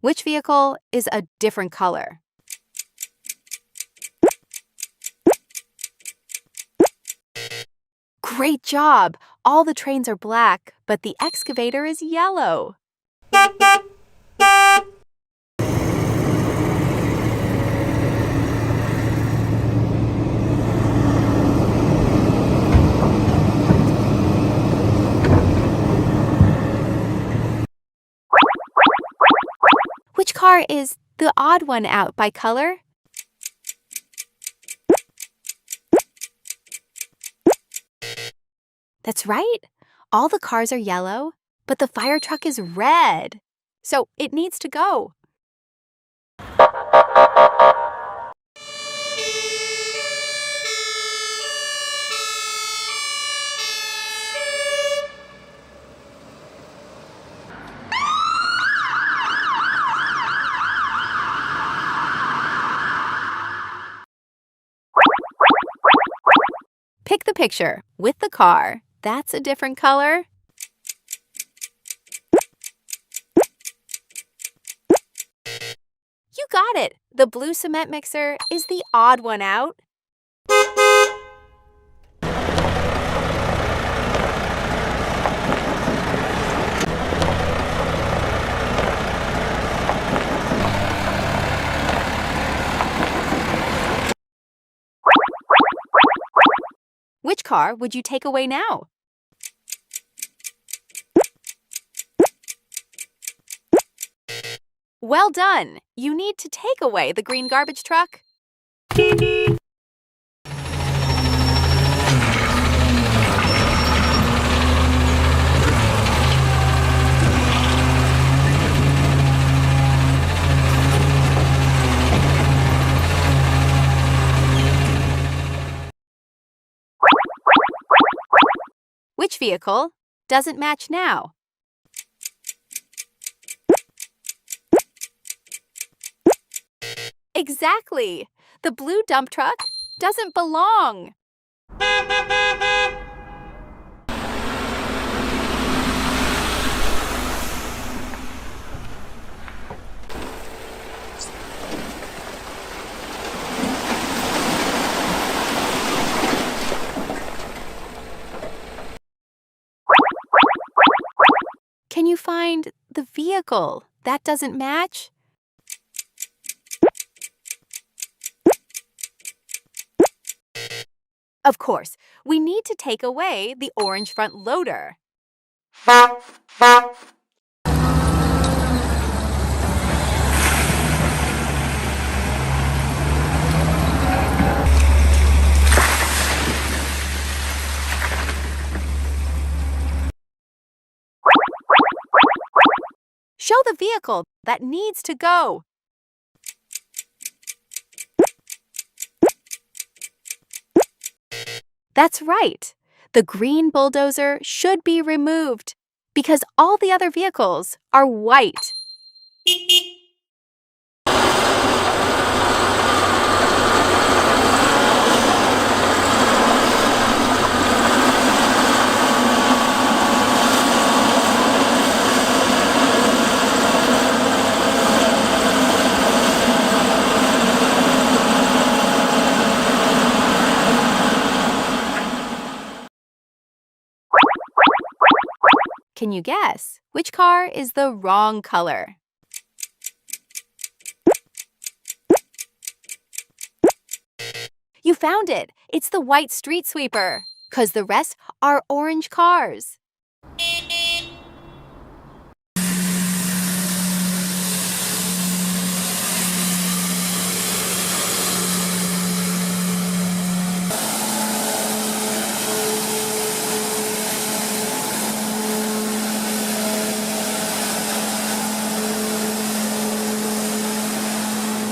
Which vehicle is a different color? Great job! All the trains are black, but the excavator is yellow. Which car is the odd one out by color? That's right. All the cars are yellow, but the fire truck is red. So it needs to go. Pick the picture with the car. That's a different color. You got it! The blue cement mixer is the odd one out. Which car would you take away now? Well done! You need to take away the green garbage truck. Which vehicle doesn't match now? Exactly! The blue dump truck doesn't belong. Can you find the vehicle that doesn't match? Of course, we need to take away the orange front loader. Show the vehicle that needs to go. That's right. The green bulldozer should be removed because all the other vehicles are white. Can you guess which car is the wrong color? You found it! It's the white street sweeper, 'cause the rest are orange cars.